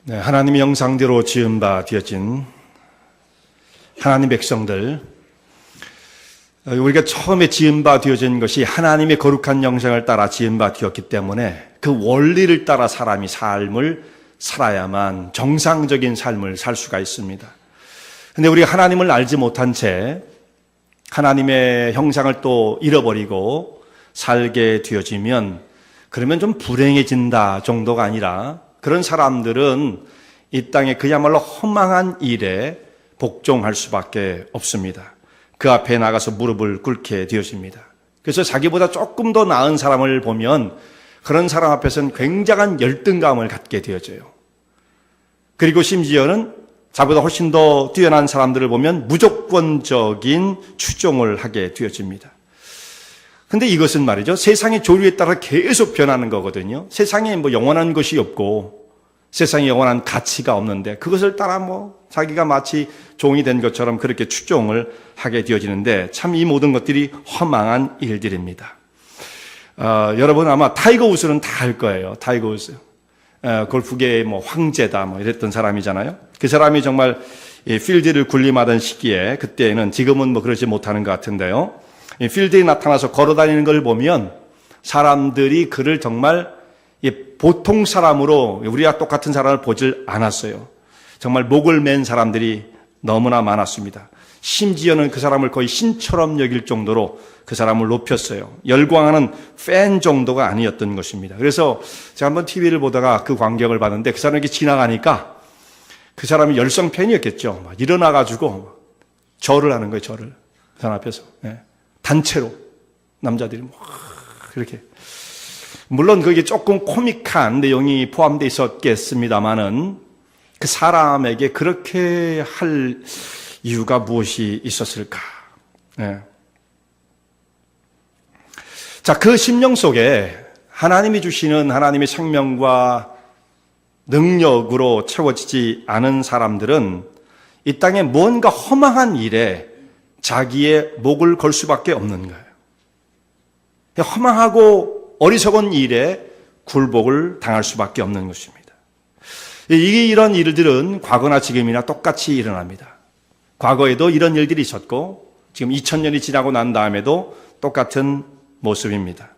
네, 하나님의 형상대로 지은 바 되어진 하나님 백성들, 우리가 처음에 지은 바 되어진 것이 하나님의 거룩한 형상을 따라 지은 바 되었기 때문에 그 원리를 따라 사람이 삶을 살아야만 정상적인 삶을 살 수가 있습니다. 그런데 우리가 하나님을 알지 못한 채 하나님의 형상을 또 잃어버리고 살게 되어지면 그러면 좀 불행해진다 정도가 아니라 그런 사람들은 이 땅에 그야말로 허망한 일에 복종할 수밖에 없습니다. 그 앞에 나가서 무릎을 꿇게 되어집니다. 그래서 자기보다 조금 더 나은 사람을 보면 그런 사람 앞에서는 굉장한 열등감을 갖게 되어져요. 그리고 심지어는 자기보다 훨씬 더 뛰어난 사람들을 보면 무조건적인 추종을 하게 되어집니다. 근데 이것은 말이죠, 세상의 조류에 따라 계속 변하는 거거든요. 세상에 영원한 것이 없고 세상에 영원한 가치가 없는데 그것을 따라 자기가 마치 종이 된 것처럼 그렇게 추종을 하게 되어지는데 참 이 모든 것들이 허망한 일들입니다. 여러분 아마 타이거 우즈는 다 알 거예요. 타이거 우즈. 골프계의 황제다 이랬던 사람이잖아요. 그 사람이 정말 필드를 군림하던 시기에 그때는 지금은 그러지 못하는 것 같은데요. 필드에 나타나서 걸어다니는 걸 보면 사람들이 그를 정말 보통 사람으로 우리와 똑같은 사람을 보질 않았어요. 정말 목을 맨 사람들이 너무나 많았습니다. 심지어는 그 사람을 거의 신처럼 여길 정도로 그 사람을 높였어요. 열광하는 팬 정도가 아니었던 것입니다. 그래서 제가 한번 TV를 보다가 그 광경을 봤는데 그 사람이 지나가니까 그 사람이 열성 팬이었겠죠. 막 일어나가지고 절을 하는 거예요. 절을. 그 사람 앞에서. 네. 단체로 남자들이 그렇게. 물론 그게 조금 코믹한 내용이 포함되어 있었겠습니다만은 그 사람에게 그렇게 할 이유가 무엇이 있었을까? 네. 자, 그 심령 속에 하나님이 주시는 하나님의 생명과 능력으로 채워지지 않은 사람들은 이 땅에 뭔가 허망한 일에 자기의 목을 걸 수밖에 없는 거예요. 허망하고 어리석은 일에 굴복을 당할 수밖에 없는 것입니다. 이런 일들은 과거나 지금이나 똑같이 일어납니다. 과거에도 이런 일들이 있었고 지금 2000년이 지나고 난 다음에도 똑같은 모습입니다.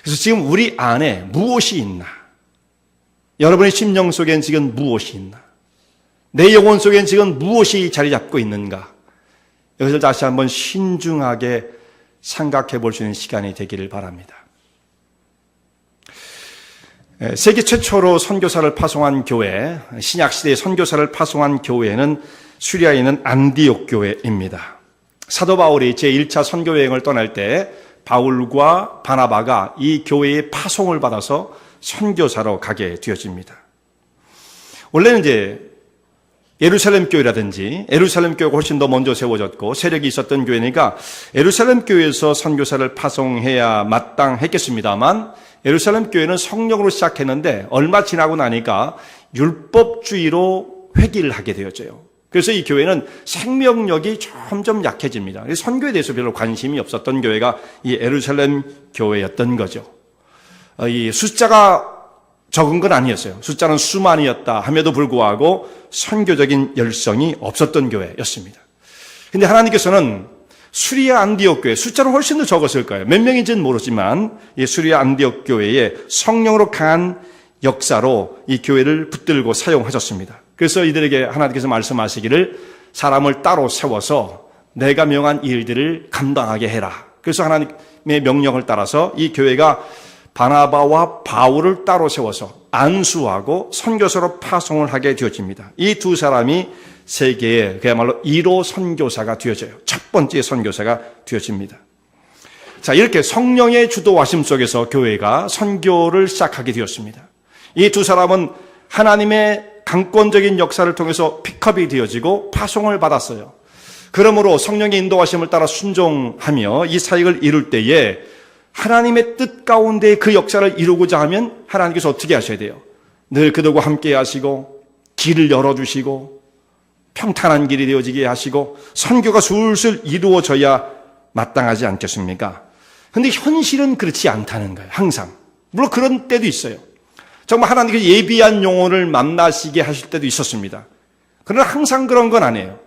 그래서 지금 우리 안에 무엇이 있나? 여러분의 심령 속엔 지금 무엇이 있나? 내 영혼 속엔 지금 무엇이 자리 잡고 있는가? 이것을 다시 한번 신중하게 생각해 볼 수 있는 시간이 되기를 바랍니다. 세계 최초로 선교사를 파송한 교회, 신약시대에 선교사를 파송한 교회는 시리아에 있는 안디옥 교회입니다. 사도 바울이 제1차 선교 여행을 떠날 때 바울과 바나바가 이 교회의 파송을 받아서 선교사로 가게 되어집니다. 원래는 예루살렘 교회라든지 예루살렘 교회가 훨씬 더 먼저 세워졌고 세력이 있었던 교회니까 예루살렘 교회에서 선교사를 파송해야 마땅했겠습니다만 예루살렘 교회는 성령으로 시작했는데 얼마 지나고 나니까 율법주의로 회귀를 하게 되어져요. 그래서 이 교회는 생명력이 점점 약해집니다. 선교에 대해서 별로 관심이 없었던 교회가 이 예루살렘 교회였던 거죠. 이 숫자가 적은 건 아니었어요. 숫자는 수만이었다 함에도 불구하고 선교적인 열성이 없었던 교회였습니다. 그런데 하나님께서는 수리아 안디옥 교회, 숫자는 훨씬 더 적었을 거예요. 몇 명인지는 모르지만 이 수리아 안디옥 교회의 성령으로 강한 역사로 이 교회를 붙들고 사용하셨습니다. 그래서 이들에게 하나님께서 말씀하시기를 사람을 따로 세워서 내가 명한 일들을 감당하게 해라. 그래서 하나님의 명령을 따라서 이 교회가 바나바와 바울을 따로 세워서 안수하고 선교사로 파송을 하게 되어집니다. 이 두 사람이 세계의 그야말로 1호 선교사가 되어져요. 첫 번째 선교사가 되어집니다. 자, 이렇게 성령의 주도하심 속에서 교회가 선교를 시작하게 되었습니다. 이 두 사람은 하나님의 강권적인 역사를 통해서 픽업이 되어지고 파송을 받았어요. 그러므로 성령의 인도하심을 따라 순종하며 이 사역을 이룰 때에 하나님의 뜻 가운데 그 역사를 이루고자 하면 하나님께서 어떻게 하셔야 돼요? 늘 그들과 함께 하시고 길을 열어주시고 평탄한 길이 되어지게 하시고 선교가 술술 이루어져야 마땅하지 않겠습니까? 그런데 현실은 그렇지 않다는 거예요. 항상. 물론 그런 때도 있어요. 정말 하나님께서 예비한 영혼을 만나시게 하실 때도 있었습니다. 그러나 항상 그런 건 아니에요.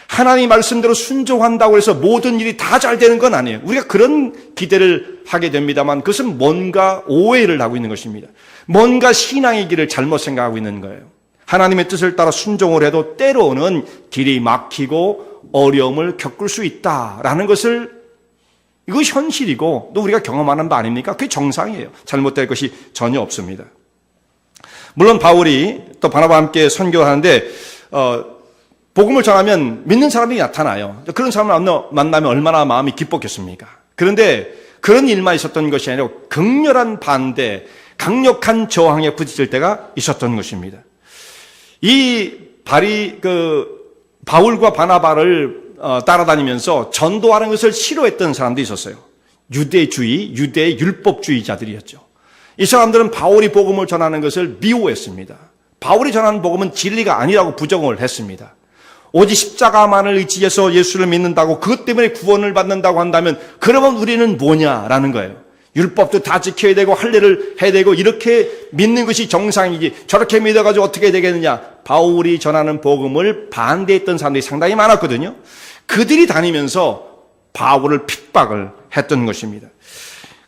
하나님 말씀대로 순종한다고 해서 모든 일이 다 잘 되는 건 아니에요. 우리가 그런 기대를 하게 됩니다만 그것은 뭔가 오해를 하고 있는 것입니다. 뭔가 신앙의 길을 잘못 생각하고 있는 거예요. 하나님의 뜻을 따라 순종을 해도 때로는 길이 막히고 어려움을 겪을 수 있다라는 것을, 이것이 현실이고 또 우리가 경험하는 바 아닙니까? 그게 정상이에요. 잘못될 것이 전혀 없습니다. 물론 바울이 또 바나바와 함께 선교하는데 복음을 전하면 믿는 사람이 나타나요. 그런 사람을 만나면 얼마나 마음이 기뻤겠습니까? 그런데 그런 일만 있었던 것이 아니라 극렬한 반대, 강력한 저항에 부딪힐 때가 있었던 것입니다. 바울과 바나바를 따라다니면서 전도하는 것을 싫어했던 사람도 있었어요. 유대주의, 유대 율법주의자들이었죠. 이 사람들은 바울이 복음을 전하는 것을 미워했습니다. 바울이 전하는 복음은 진리가 아니라고 부정을 했습니다. 오직 십자가만을 의지해서 예수를 믿는다고, 그것 때문에 구원을 받는다고 한다면 그러면 우리는 뭐냐라는 거예요. 율법도 다 지켜야 되고 할례를 해야 되고 이렇게 믿는 것이 정상이지 저렇게 믿어가지고 어떻게 되겠느냐. 바울이 전하는 복음을 반대했던 사람들이 상당히 많았거든요. 그들이 다니면서 바울을 핍박을 했던 것입니다.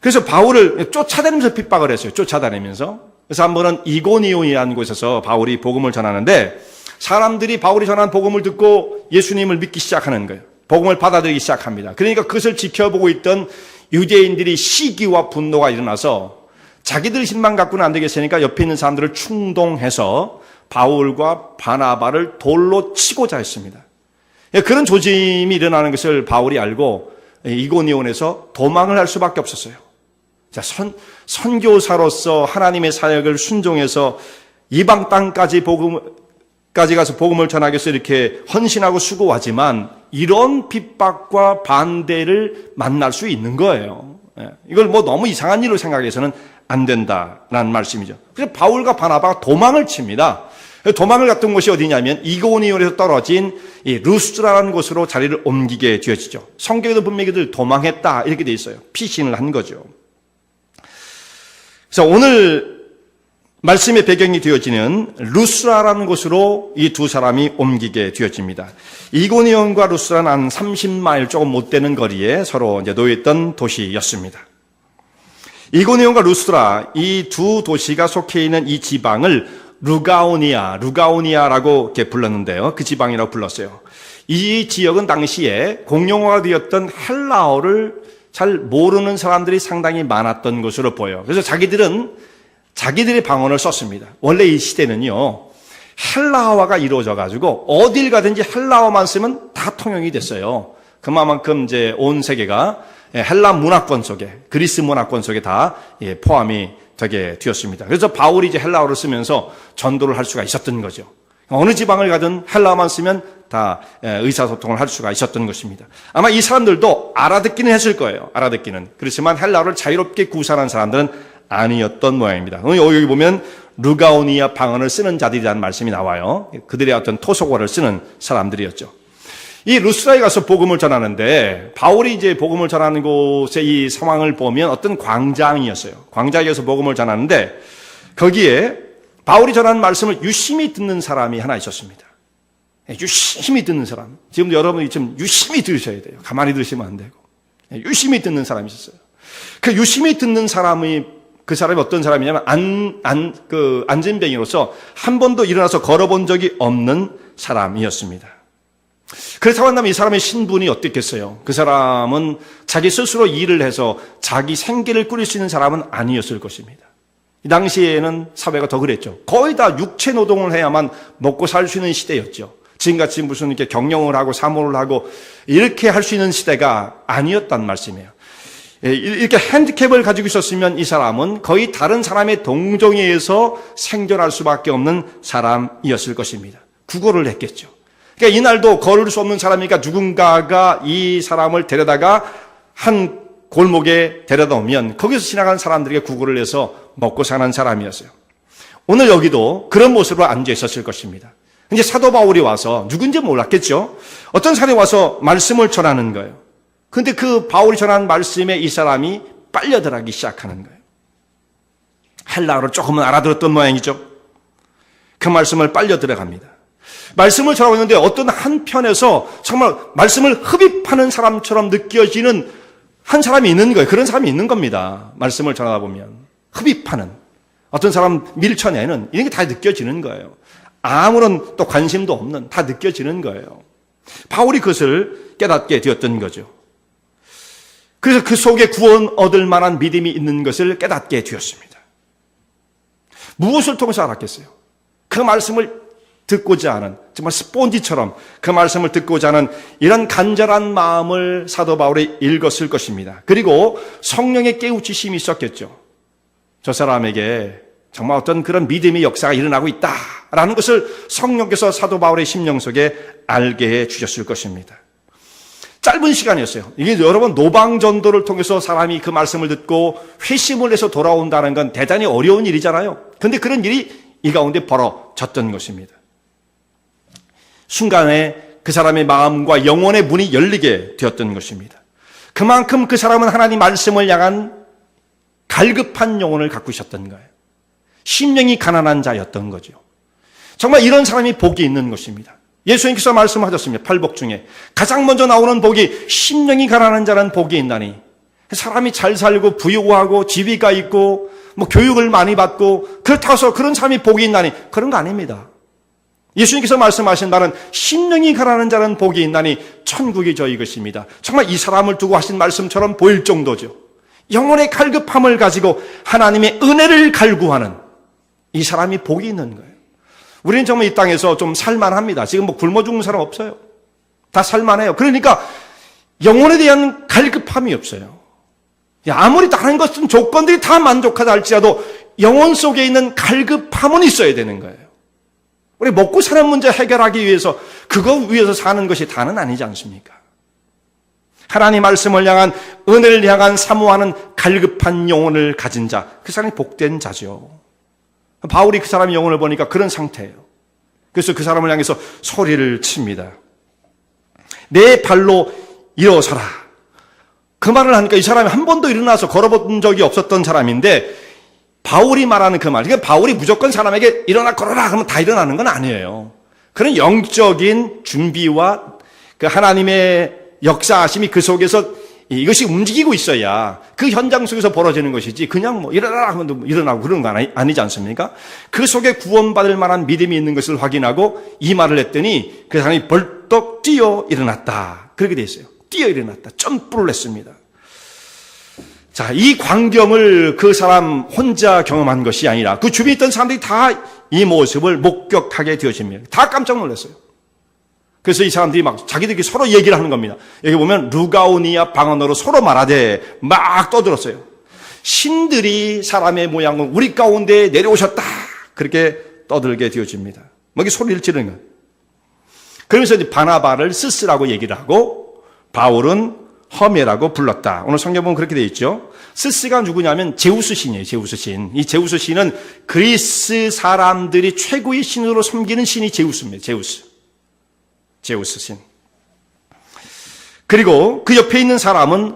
그래서 바울을 쫓아다니면서 핍박을 했어요. 쫓아다니면서. 그래서 한 번은 이고니온이라는 곳에서 바울이 복음을 전하는데 사람들이 바울이 전한 복음을 듣고 예수님을 믿기 시작하는 거예요. 복음을 받아들이기 시작합니다. 그러니까 그것을 지켜보고 있던 유대인들이 시기와 분노가 일어나서 자기들 힘만 갖고는 안 되겠으니까 옆에 있는 사람들을 충동해서 바울과 바나바를 돌로 치고자 했습니다. 그런 조짐이 일어나는 것을 바울이 알고 이고니온에서 도망을 할 수밖에 없었어요. 자, 선교사로서 하나님의 사역을 순종해서 이방 땅까지 가서 복음을 전하기 위해서 이렇게 헌신하고 수고하지만 이런 핍박과 반대를 만날 수 있는 거예요. 이걸 너무 이상한 일로 생각해서는 안 된다라는 말씀이죠. 그래서 바울과 바나바가 도망을 칩니다. 도망을 갔던 곳이 어디냐면 이고니온에서 떨어진 이 루스드라라는 곳으로 자리를 옮기게 되어지죠. 성경에도 분명히 그들 도망했다 이렇게 돼 있어요. 피신을 한 거죠. 그래서 오늘 말씀의 배경이 되어지는 루스라라는 곳으로 이 두 사람이 옮기게 되어집니다. 이고니온과 루스라는 한 30마일 조금 못 되는 거리에 서로 이제 놓여있던 도시였습니다. 이고니온과 루스라 이 두 도시가 속해 있는 이 지방을 루가오니아라고 이렇게 불렀는데요. 그 지방이라고 불렀어요. 이 지역은 당시에 공용어가 되었던 헬라어를 잘 모르는 사람들이 상당히 많았던 것으로 보여요. 그래서 자기들의 방언을 썼습니다. 원래 이 시대는요, 헬라어화가 이루어져가지고 어딜 가든지 헬라어만 쓰면 다 통용이 됐어요. 그만큼 이제 온 세계가 헬라 문화권 속에, 그리스 문화권 속에 다 포함이 되게 되었습니다. 그래서 바울이 이제 헬라어를 쓰면서 전도를 할 수가 있었던 거죠. 어느 지방을 가든 헬라어만 쓰면 다 의사소통을 할 수가 있었던 것입니다. 아마 이 사람들도 알아듣기는 했을 거예요. 알아듣기는. 그렇지만 헬라어를 자유롭게 구사하는 사람들은 아니었던 모양입니다. 여기 보면 루가오니아 방언을 쓰는 자들이라는 말씀이 나와요. 그들의 어떤 토속어를 쓰는 사람들이었죠. 이 루스라에 가서 복음을 전하는데 바울이 이제 복음을 전하는 곳의 이 상황을 보면 어떤 광장이었어요. 광장에서 복음을 전하는데 거기에 바울이 전하는 말씀을 유심히 듣는 사람이 하나 있었습니다. 유심히 듣는 사람. 지금도 여러분이 좀 유심히 들으셔야 돼요. 가만히 들으시면 안 되고. 유심히 듣는 사람이 있었어요. 그 유심히 듣는 사람이, 그 사람이 어떤 사람이냐면 안진뱅이로서 한 번도 일어나서 걸어본 적이 없는 사람이었습니다. 그렇다고 한다면 이 사람의 신분이 어땠겠어요? 그 사람은 자기 스스로 일을 해서 자기 생계를 꾸릴 수 있는 사람은 아니었을 것입니다. 이 당시에는 사회가 더 그랬죠. 거의 다 육체 노동을 해야만 먹고 살 수 있는 시대였죠. 지금같이 무슨 이렇게 경영을 하고 사무를 하고 이렇게 할 수 있는 시대가 아니었단 말씀이에요. 이렇게 핸디캡을 가지고 있었으면 이 사람은 거의 다른 사람의 동정에 의해서 생존할 수밖에 없는 사람이었을 것입니다. 구걸을 했겠죠. 그러니까 이날도 걸을 수 없는 사람이니까 누군가가 이 사람을 데려다가 한 골목에 데려다 오면 거기서 지나가는 사람들에게 구걸을 해서 먹고 사는 사람이었어요. 오늘 여기도 그런 모습으로 앉아 있었을 것입니다. 이제 사도 바울이 와서 누군지 몰랐겠죠. 어떤 사람이 와서 말씀을 전하는 거예요. 그런데 그 바울이 전한 말씀에 이 사람이 빨려들어가기 시작하는 거예요. 헬라어를 조금은 알아들었던 모양이죠. 그 말씀을 빨려 들어갑니다. 말씀을 전하고 있는데 어떤 한편에서 정말 말씀을 흡입하는 사람처럼 느껴지는 한 사람이 있는 거예요. 그런 사람이 있는 겁니다. 말씀을 전하다 보면 흡입하는 어떤 사람 밀쳐내는 이런 게 다 느껴지는 거예요. 아무런 또 관심도 없는 다 느껴지는 거예요. 바울이 그것을 깨닫게 되었던 거죠. 그래서 그 속에 구원 얻을 만한 믿음이 있는 것을 깨닫게 되었습니다. 무엇을 통해서 알았겠어요? 그 말씀을 듣고자 하는, 정말 스폰지처럼 그 말씀을 듣고자 하는 이런 간절한 마음을 사도 바울이 읽었을 것입니다. 그리고 성령의 깨우치심이 있었겠죠. 저 사람에게 정말 어떤 그런 믿음의 역사가 일어나고 있다라는 것을 성령께서 사도 바울의 심령 속에 알게 해 주셨을 것입니다. 짧은 시간이었어요. 이게 여러분 노방전도를 통해서 사람이 그 말씀을 듣고 회심을 해서 돌아온다는 건 대단히 어려운 일이잖아요. 그런데 그런 일이 이 가운데 벌어졌던 것입니다. 순간에 그 사람의 마음과 영혼의 문이 열리게 되었던 것입니다. 그만큼 그 사람은 하나님 말씀을 향한 갈급한 영혼을 갖고 있었던 거예요. 심령이 가난한 자였던 거죠. 정말 이런 사람이 복이 있는 것입니다. 예수님께서 말씀하셨습니다. 팔복 중에 가장 먼저 나오는 복이 심령이 가난한 자는 복이 있나니. 사람이 잘 살고 부유하고 지위가 있고 교육을 많이 받고 그렇다고 해서 그런 사람이 복이 있나니 그런 거 아닙니다. 예수님께서 말씀하신 바는 심령이 가난한 자는 복이 있나니 천국이 저희 것입니다. 정말 이 사람을 두고 하신 말씀처럼 보일 정도죠. 영혼의 갈급함을 가지고 하나님의 은혜를 갈구하는 이 사람이 복이 있는 거예요. 우리는 정말 이 땅에서 좀 살만합니다. 지금 굶어 죽는 사람 없어요. 다 살만해요. 그러니까 영혼에 대한 갈급함이 없어요. 아무리 다른 것은 조건들이 다 만족하다 할지라도 영혼 속에 있는 갈급함은 있어야 되는 거예요. 우리 먹고 사는 문제 해결하기 위해서 그거 위해서 사는 것이 다는 아니지 않습니까? 하나님 말씀을 향한 은혜를 향한 사모하는 갈급한 영혼을 가진 자, 그 사람이 복된 자죠. 바울이 그 사람의 영혼을 보니까 그런 상태예요. 그래서 그 사람을 향해서 소리를 칩니다. 내 발로 일어서라. 그 말을 하니까 이 사람이 한 번도 일어나서 걸어본 적이 없었던 사람인데 바울이 말하는 그 말, 그러니까 바울이 무조건 사람에게 일어나 걸어라 그러면 다 일어나는 건 아니에요. 그런 영적인 준비와 그 하나님의 역사하심이 그 속에서 이것이 움직이고 있어야 그 현장 속에서 벌어지는 것이지 그냥 일어나라 하면 일어나고 그런 거 아니지 않습니까? 그 속에 구원받을 만한 믿음이 있는 것을 확인하고 이 말을 했더니 그 사람이 벌떡 뛰어 일어났다. 그렇게 돼 있어요. 뛰어 일어났다. 점프를 했습니다. 자, 이 광경을 그 사람 혼자 경험한 것이 아니라 그 주변에 있던 사람들이 다 이 모습을 목격하게 되어집니다. 다 깜짝 놀랐어요. 그래서 이 사람들이 막 자기들끼리 서로 얘기를 하는 겁니다. 여기 보면 루가오니아 방언으로 서로 말하되 막 떠들었어요. 신들이 사람의 모양을 우리 가운데 내려오셨다. 그렇게 떠들게 되어집니다. 여기 소리를 지르는 거예요. 그러면서 이제 바나바를 스스라고 얘기를 하고 바울은 허메라고 불렀다. 오늘 성경 보면 그렇게 되어 있죠. 스스가 누구냐면 제우스 신이에요. 제우스 신. 이 제우스 신은 그리스 사람들이 최고의 신으로 섬기는 신이 제우스입니다. 제우스 신. 그리고 그 옆에 있는 사람은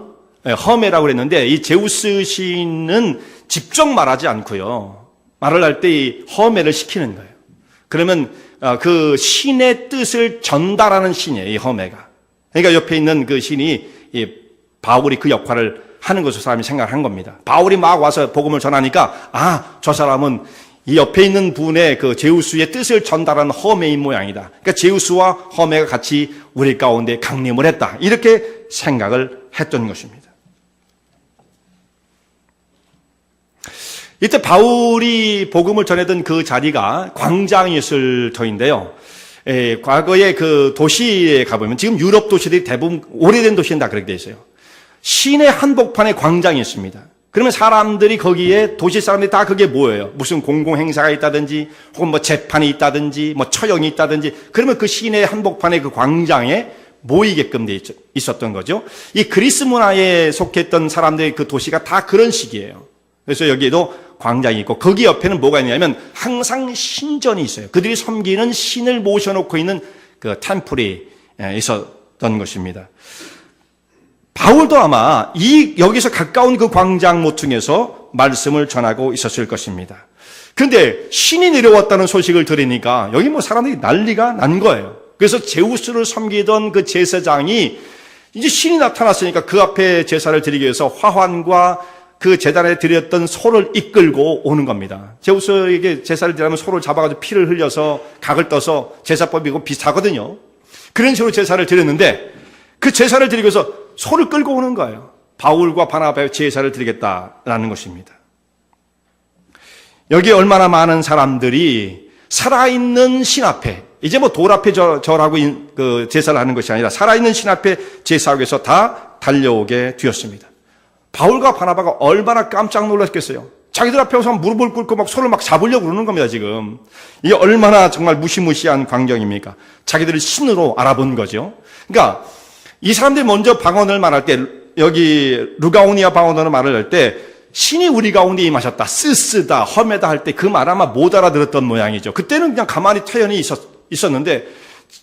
허메라고 그랬는데 이 제우스 신은 직접 말하지 않고요. 말을 할 때 이 허메를 시키는 거예요. 그러면 그 신의 뜻을 전달하는 신이에요. 이 허메가. 그러니까 옆에 있는 그 신이 이 바울이 그 역할을 하는 것으로 사람이 생각한 겁니다. 바울이 막 와서 복음을 전하니까 저 사람은 이 옆에 있는 분의 그 제우스의 뜻을 전달하는 허메인 모양이다. 그러니까 제우스와 허메가 같이 우리 가운데 강림을 했다. 이렇게 생각을 했던 것입니다. 이때 바울이 복음을 전했던 그 자리가 광장이었을 터인데요. 과거에 그 도시에 가보면 지금 유럽 도시들이 대부분 오래된 도시는 다 그렇게 돼 있어요. 시내 한복판에 광장이 있습니다. 그러면 사람들이 거기에 도시 사람들이 다 그게 뭐예요? 무슨 공공 행사가 있다든지 혹은 재판이 있다든지 처형이 있다든지 그러면 그 시내 한복판에 그 광장에 모이게끔 돼 있었던 거죠. 이 그리스 문화에 속했던 사람들의 그 도시가 다 그런 식이에요. 그래서 여기에도 광장이 있고 거기 옆에는 뭐가 있냐면 항상 신전이 있어요. 그들이 섬기는 신을 모셔놓고 있는 그 템플이 있었던 것입니다. 바울도 아마 여기서 가까운 그 광장 모퉁에서 말씀을 전하고 있었을 것입니다. 그런데 신이 내려왔다는 소식을 들으니까 여기 사람들이 난리가 난 거예요. 그래서 제우스를 섬기던 그 제사장이 이제 신이 나타났으니까 그 앞에 제사를 드리기 위해서 화환과 그 제단에 드렸던 소를 이끌고 오는 겁니다. 제우스에게 제사를 드리려면 소를 잡아가지고 피를 흘려서 각을 떠서 제사법이고 비슷하거든요. 그런 식으로 제사를 드렸는데 그 제사를 드리기 위해서 소를 끌고 오는 거예요. 바울과 바나바의 제사를 드리겠다라는 것입니다. 여기 얼마나 많은 사람들이 살아있는 신 앞에, 이제 돌 앞에 절하고 그 제사를 하는 것이 아니라 살아있는 신 앞에 제사하기 위해서 다 달려오게 되었습니다. 바울과 바나바가 얼마나 깜짝 놀랐겠어요. 자기들 앞에 와서 무릎을 꿇고 막 소를 막 잡으려고 그러는 겁니다, 지금. 이게 얼마나 정말 무시무시한 광경입니까? 자기들을 신으로 알아본 거죠. 그러니까 이 사람들이 먼저 방언을 말할 때, 여기 루가오니아 방언으로 말을 할 때 신이 우리 가운데 임하셨다, 쓰쓰다, 험해다 할 때 그 말 아마 못 알아들었던 모양이죠. 그때는 그냥 가만히 퇴연히 있었는데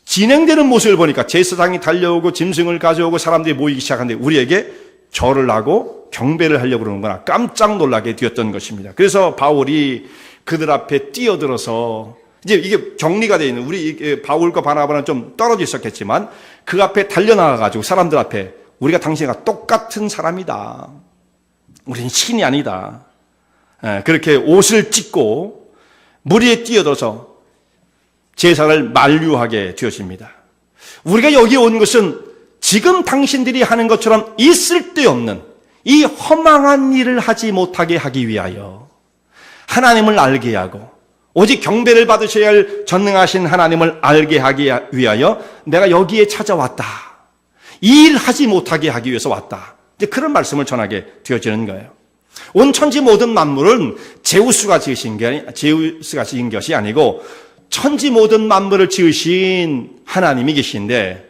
진행되는 모습을 보니까 제사장이 달려오고 짐승을 가져오고 사람들이 모이기 시작하는데 우리에게 절을 하고 경배를 하려고 그러는구나. 깜짝 놀라게 되었던 것입니다. 그래서 바울이 그들 앞에 뛰어들어서, 이제 이게 격리가 되어 있는, 우리 바울과 바나바는 좀 떨어져 있었겠지만 그 앞에 달려나가가지고 사람들 앞에 우리가 당신과 똑같은 사람이다, 우리는 신이 아니다, 그렇게 옷을 찢고 무리에 뛰어들어서 제사를 만류하게 되어집니다. 우리가 여기 온 것은 지금 당신들이 하는 것처럼 있을 데 없는 이 허망한 일을 하지 못하게 하기 위하여, 하나님을 알게 하고 오직 경배를 받으셔야 할 전능하신 하나님을 알게 하기 위하여 내가 여기에 찾아왔다, 이 일 하지 못하게 하기 위해서 왔다, 이제 그런 말씀을 전하게 되어지는 거예요. 온 천지 모든 만물은 제우스가 지은 것이 아니고 천지 모든 만물을 지으신 하나님이 계신데,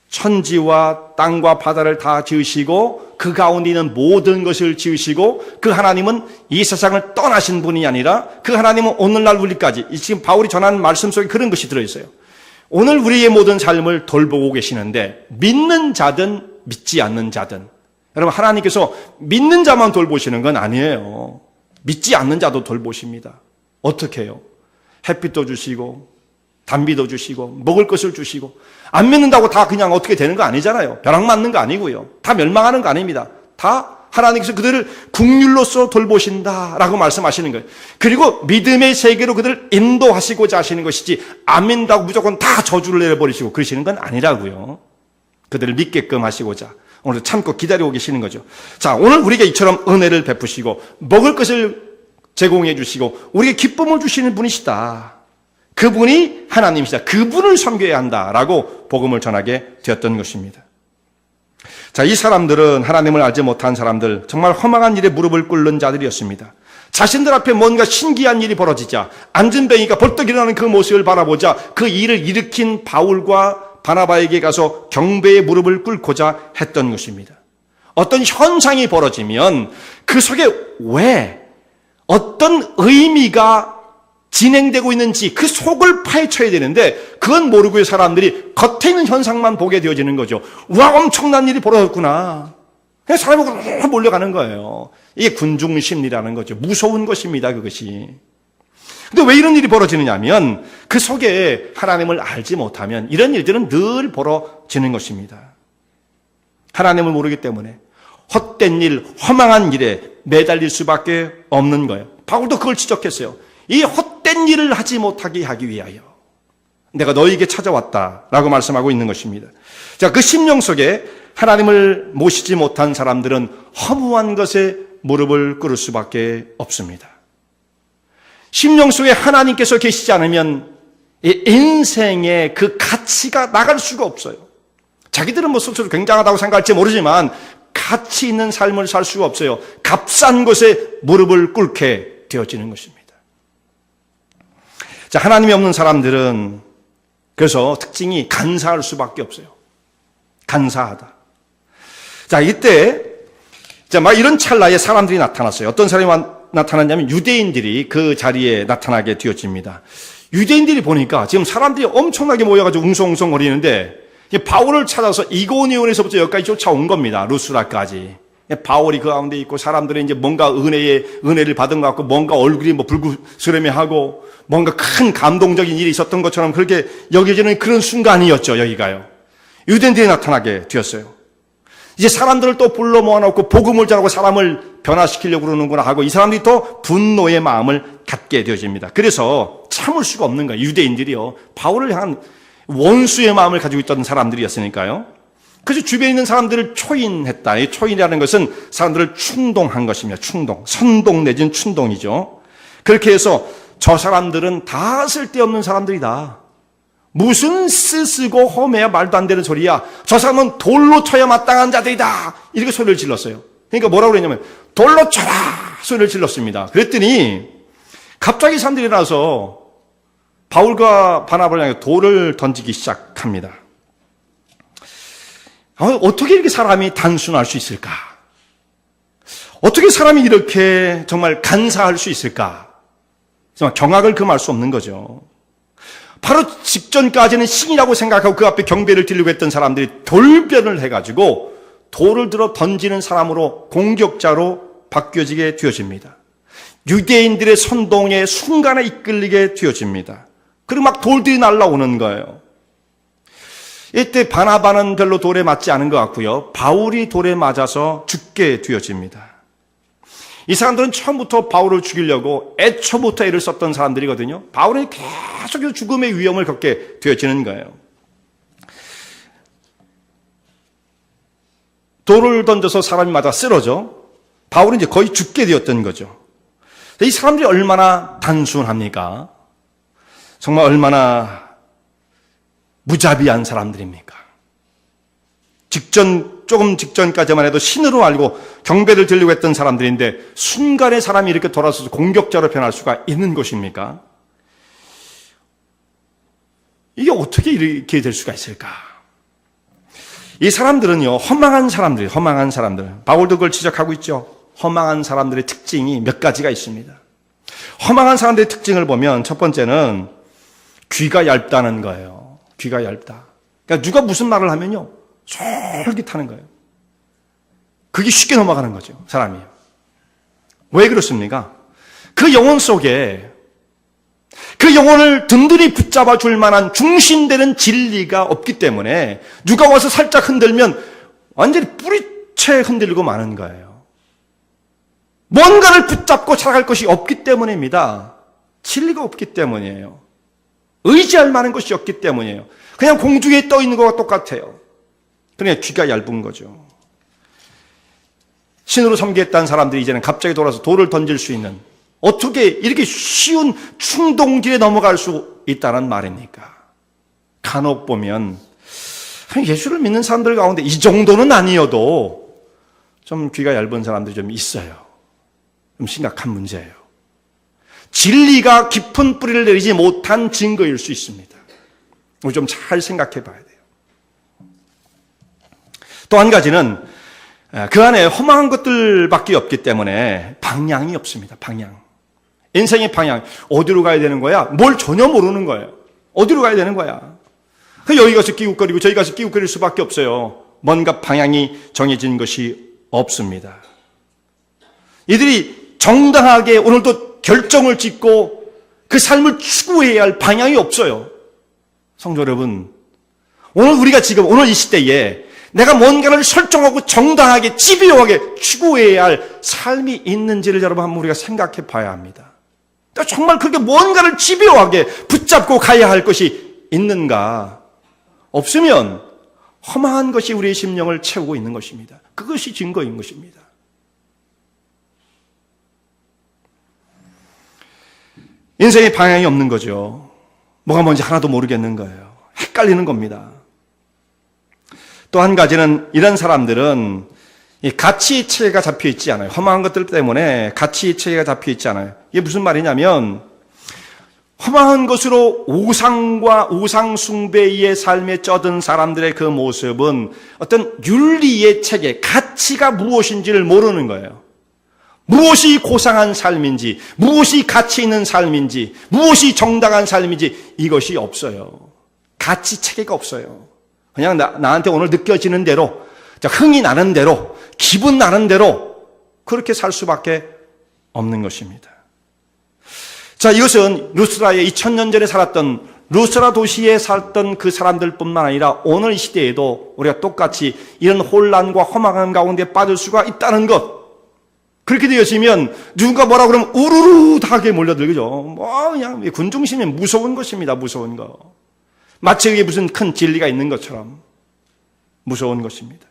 천지와 땅과 바다를 다 지으시고 그 가운데 있는 모든 것을 지으시고, 그 하나님은 이 세상을 떠나신 분이 아니라 그 하나님은 오늘날 우리까지, 지금 바울이 전하는 말씀 속에 그런 것이 들어있어요. 오늘 우리의 모든 삶을 돌보고 계시는데, 믿는 자든 믿지 않는 자든, 여러분, 하나님께서 믿는 자만 돌보시는 건 아니에요. 믿지 않는 자도 돌보십니다. 어떻게 해요? 햇빛도 주시고 단비도 주시고 먹을 것을 주시고, 안 믿는다고 다 그냥 어떻게 되는 거 아니잖아요. 벼락 맞는 거 아니고요. 다 멸망하는 거 아닙니다. 다 하나님께서 그들을 국률로서 돌보신다라고 말씀하시는 거예요. 그리고 믿음의 세계로 그들을 인도하시고자 하시는 것이지, 안 믿는다고 무조건 다 저주를 내려버리시고 그러시는 건 아니라고요. 그들을 믿게끔 하시고자 오늘 참고 기다리고 계시는 거죠. 자, 오늘 우리에게 이처럼 은혜를 베푸시고 먹을 것을 제공해 주시고 우리에게 기쁨을 주시는 분이시다. 그분이 하나님이시다. 그분을 섬겨야 한다라고 복음을 전하게 되었던 것입니다. 자, 이 사람들은 하나님을 알지 못한 사람들, 정말 허망한 일에 무릎을 꿇는 자들이었습니다. 자신들 앞에 뭔가 신기한 일이 벌어지자 안진뱅이가 벌떡 일어나는 그 모습을 바라보자 그 일을 일으킨 바울과 바나바에게 가서 경배의 무릎을 꿇고자 했던 것입니다. 어떤 현상이 벌어지면 그 속에 왜, 어떤 의미가 진행되고 있는지 그 속을 파헤쳐야 되는데, 그건 모르고 사람들이 겉에 있는 현상만 보게 되어지는 거죠. 와, 엄청난 일이 벌어졌구나. 그냥 사람이 몰려가는 거예요. 이게 군중심리라는 거죠. 무서운 것입니다, 그것이. 근데 왜 이런 일이 벌어지느냐 하면 그 속에 하나님을 알지 못하면 이런 일들은 늘 벌어지는 것입니다. 하나님을 모르기 때문에 헛된 일, 허망한 일에 매달릴 수밖에 없는 거예요. 바울도 그걸 지적했어요. 이 헛된 일을 하지 못하게 하기 위하여 내가 너희에게 찾아왔다라고 말씀하고 있는 것입니다. 자, 그 심령 속에 하나님을 모시지 못한 사람들은 허무한 것에 무릎을 꿇을 수밖에 없습니다. 심령 속에 하나님께서 계시지 않으면 이 인생의 그 가치가 나갈 수가 없어요. 자기들은 뭐 스스로 굉장하다고 생각할지 모르지만 가치 있는 삶을 살 수가 없어요. 값싼 곳에 무릎을 꿇게 되어지는 것입니다. 자, 하나님이 없는 사람들은 그래서 특징이 간사할 수밖에 없어요. 간사하다. 자, 이때 막 이런 찰나에 사람들이 나타났어요. 어떤 사람이 나타났냐면 유대인들이 그 자리에 나타나게 되어집니다. 유대인들이 보니까 지금 사람들이 엄청나게 모여가지고 웅성웅성 거리는데 바울을 찾아서 이고니온에서부터 여기까지 쫓아온 겁니다. 루스라까지. 바울이 그 가운데 있고 사람들이 이제 뭔가 은혜를 받은 것 같고 뭔가 얼굴이 뭐 불구스름해하고 뭔가 큰 감동적인 일이 있었던 것처럼 그렇게 여겨지는 그런 순간이었죠. 여기가요. 유대인들이 나타나게 되었어요. 이제 사람들을 또 불러 모아놓고 복음을 전하고 사람을 변화시키려고 그러는구나 하고 이 사람들이 또 분노의 마음을 갖게 되어집니다. 그래서 참을 수가 없는 거예요. 유대인들이요. 바울을 향한 원수의 마음을 가지고 있던 사람들이었으니까요. 그래서 주변에 있는 사람들을 초인했다. 이 초인이라는 것은 사람들을 충동한 것입니다. 충동. 선동 내지는 충동이죠. 그렇게 해서 저 사람들은 다 쓸데없는 사람들이다. 무슨 쓰쓰고 험해야 말도 안 되는 소리야. 저 사람은 돌로 쳐야 마땅한 자들이다. 이렇게 소리를 질렀어요. 그러니까 뭐라고 그랬냐면 돌로 쳐라 소리를 질렀습니다. 그랬더니 갑자기 사람들이 일어나서 바울과 바나바를 향해 돌을 던지기 시작합니다. 어떻게 이렇게 사람이 단순할 수 있을까? 어떻게 사람이 이렇게 정말 간사할 수 있을까? 정말 경악을 금할 수 없는 거죠. 바로 직전까지는 신이라고 생각하고 그 앞에 경배를 드리려고 했던 사람들이 돌변을 해가지고 돌을 들어 던지는 사람으로 공격자로 바뀌어지게 되어집니다. 유대인들의 선동에 순간에 이끌리게 되어집니다. 그리고 막 돌들이 날라오는 거예요. 이때 바나바는 별로 돌에 맞지 않은 것 같고요. 바울이 돌에 맞아서 죽게 되어집니다. 이 사람들은 처음부터 바울을 죽이려고 애초부터 애를 썼던 사람들이거든요. 바울은 계속해서 죽음의 위험을 겪게 되어지는 거예요. 돌을 던져서 사람이 맞아 쓰러져. 바울은 이제 거의 죽게 되었던 거죠. 이 사람들이 얼마나 단순합니까? 정말 얼마나 무자비한 사람들입니까? 조금 직전까지만 해도 신으로 알고 경배를 드리려고 했던 사람들인데 순간에 사람이 이렇게 돌아서서 공격자로 변할 수가 있는 것입니까? 이게 어떻게 이렇게 될 수가 있을까? 이 사람들은요, 허망한 사람들. 바울도 그걸 지적하고 있죠. 허망한 사람들의 특징이 몇 가지가 있습니다. 허망한 사람들의 특징을 보면 첫 번째는 귀가 얇다는 거예요. 귀가 얇다. 그러니까 누가 무슨 말을 하면요, 솔깃하는 거예요. 그게 쉽게 넘어가는 거죠, 사람이. 왜 그렇습니까? 그 영혼 속에 그 영혼을 든든히 붙잡아 줄 만한 중심되는 진리가 없기 때문에 누가 와서 살짝 흔들면 완전히 뿌리채 흔들리고 마는 거예요. 뭔가를 붙잡고 살아갈 것이 없기 때문입니다. 진리가 없기 때문이에요. 의지할 만한 것이 없기 때문이에요. 그냥 공중에 떠 있는 것과 똑같아요. 그러니까 귀가 얇은 거죠. 신으로 섬기겠다는 사람들이 이제는 갑자기 돌아서 돌을 던질 수 있는, 어떻게 이렇게 쉬운 충동질에 넘어갈 수 있다는 말입니까? 간혹 보면 예수를 믿는 사람들 가운데 이 정도는 아니어도 좀 귀가 얇은 사람들이 좀 있어요. 좀 심각한 문제예요. 진리가 깊은 뿌리를 내리지 못한 증거일 수 있습니다. 우리 좀 잘 생각해 봐야 돼요. 또 한 가지는 그 안에 허망한 것들밖에 없기 때문에 방향이 없습니다. 방향. 인생의 방향. 어디로 가야 되는 거야? 뭘 전혀 모르는 거예요. 어디로 가야 되는 거야? 여기 가서 끼웃거리고 저기 가서 끼웃거릴 수밖에 없어요. 뭔가 방향이 정해진 것이 없습니다. 이들이 정당하게 오늘도 결정을 짓고 그 삶을 추구해야 할 방향이 없어요. 성도 여러분, 오늘 이 시대에 내가 뭔가를 설정하고 정당하게 집요하게 추구해야 할 삶이 있는지를 여러분 한번 우리가 생각해 봐야 합니다. 정말 그렇게 뭔가를 집요하게 붙잡고 가야 할 것이 있는가? 없으면 허망한 것이 우리의 심령을 채우고 있는 것입니다. 그것이 증거인 것입니다. 인생의 방향이 없는 거죠. 뭐가 뭔지 하나도 모르겠는 거예요. 헷갈리는 겁니다. 또 한 가지는 이런 사람들은 이 가치 체계가 잡혀 있지 않아요. 허망한 것들 때문에 가치 체계가 잡혀 있지 않아요. 이게 무슨 말이냐면 허망한 것으로 우상과 우상 숭배의 삶에 쩌든 사람들의 그 모습은 어떤 윤리의 체계, 가치가 무엇인지를 모르는 거예요. 무엇이 고상한 삶인지, 무엇이 가치 있는 삶인지, 무엇이 정당한 삶인지 이것이 없어요. 가치 체계가 없어요. 그냥 나한테 오늘 느껴지는 대로, 흥이 나는 대로, 기분 나는 대로 그렇게 살 수밖에 없는 것입니다. 자, 이것은 루스라의 2000년 전에 살았던 루스라 도시에 살던 그 사람들뿐만 아니라 오늘 시대에도 우리가 똑같이 이런 혼란과 허망함 가운데 빠질 수가 있다는 것. 그렇게 되어지면 누군가 뭐라 그러면 우르르하게 몰려들죠. 그냥 군중심이 무서운 것입니다. 무서운 거. 마치 그게 무슨 큰 진리가 있는 것처럼 무서운 것입니다.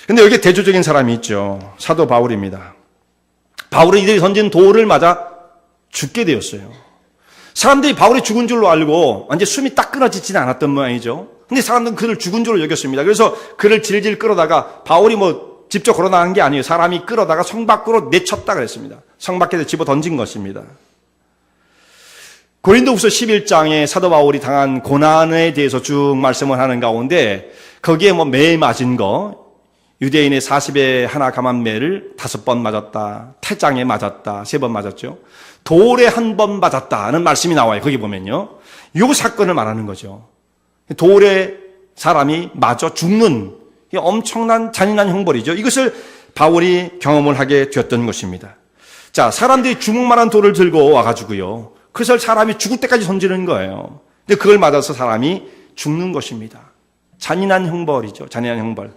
근데 여기 대조적인 사람이 있죠. 사도 바울입니다. 바울은 이들이 던진 돌을 맞아 죽게 되었어요. 사람들이 바울이 죽은 줄로 알고 완전 숨이 딱 끊어지지는 않았던 모양이죠. 근데 사람들은 그를 죽은 줄로 여겼습니다. 그래서 그를 질질 끌어다가 바울이 직접 걸어 나간 게 아니에요. 사람이 끌어다가 성 밖으로 내쳤다 그랬습니다. 성 밖에 집어 던진 것입니다. 고린도후서 11장에 사도 바울이 당한 고난에 대해서 쭉 말씀을 하는 가운데 거기에 매 맞은 거 유대인의 40에 하나 감한 매를 5번 맞았다. 태장에 맞았다. 3번 맞았죠. 돌에 1번 맞았다는 말씀이 나와요. 거기 보면요. 이 사건을 말하는 거죠. 돌에 사람이 맞아 죽는 엄청난 잔인한 형벌이죠. 이것을 바울이 경험을 하게 되었던 것입니다. 자, 사람들이 주먹만한 돌을 들고 와가지고요. 그것을 사람이 죽을 때까지 던지는 거예요. 근데 그걸 맞아서 사람이 죽는 것입니다. 잔인한 형벌이죠. 잔인한 형벌.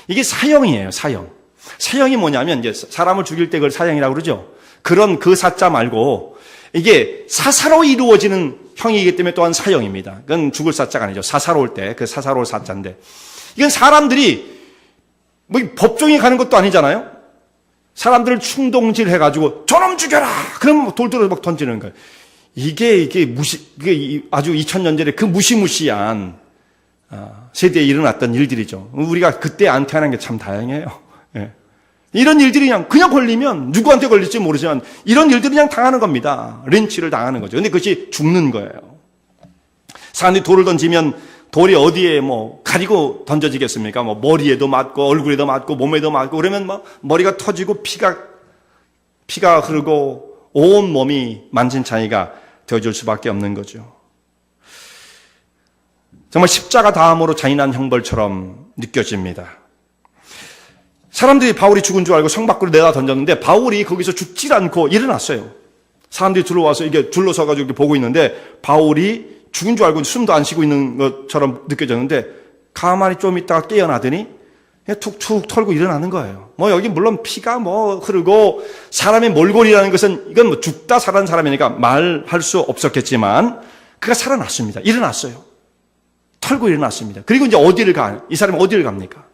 이게 사형이에요. 사형. 사형이 뭐냐면 이제 사람을 죽일 때 그걸 사형이라고 그러죠. 그런 그 사자 말고 이게 사사로 이루어지는 형이기 때문에 또한 사형입니다. 그건 죽을 사자가 아니죠. 사사로울 때 그 사사로울 사자인데 이건 사람들이 법정에 가는 것도 아니잖아요. 사람들을 충동질 해가지고 저놈 죽여라. 그럼 돌 들어 막 던지는 거예요. 이게 아주 2000년 전에 그 무시무시한 세대에 일어났던 일들이죠. 우리가 그때 안 태어난 게 참 다행이에요. 예. 이런 일들이 그냥 걸리면 누구한테 걸릴지 모르지만 이런 일들이 그냥 당하는 겁니다. 린치를 당하는 거죠. 근데 그것이 죽는 거예요. 사람들이 돌을 던지면 돌이 어디에 가리고 던져지겠습니까? 머리에도 맞고 얼굴에도 맞고 몸에도 맞고 그러면 머리가 터지고 피가 흐르고 온 몸이 만신창이가 되어줄 수밖에 없는 거죠. 정말 십자가 다음으로 잔인한 형벌처럼 느껴집니다. 사람들이 바울이 죽은 줄 알고 성 밖으로 내다 던졌는데 바울이 거기서 죽질 않고 일어났어요. 사람들이 들어와서 이게 둘러서가지고 이렇게 보고 있는데 바울이 죽은 줄 알고 숨도 안 쉬고 있는 것처럼 느껴졌는데 가만히 좀 있다가 깨어나더니 그냥 툭툭 털고 일어나는 거예요. 여기 물론 피가 흐르고 사람의 몰골이라는 것은 이건 죽다 살아난 사람이니까 말할 수 없었겠지만 그가 살아났습니다. 일어났어요. 털고 일어났습니다. 그리고 이제 어디를 가요? 이 사람이 어디를 갑니까?